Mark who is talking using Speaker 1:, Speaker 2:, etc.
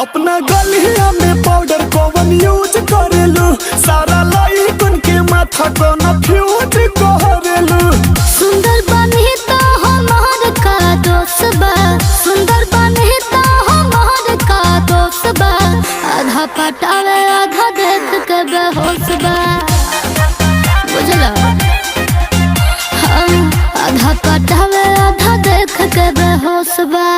Speaker 1: अपना गलिया में पाउडर कौन यूज करेलू, सारा लाइकन के माथा कौन फ्यूज करेलू।
Speaker 2: सुंदर बनी तो हमार का दोस्त बा, सुंदर बनी तो हमार का दोस्त बा। आधा पटावे आधा देख के बेहोश बा, बुझला। हाँ, आधा पटावे आधा देख के बेहोश बा।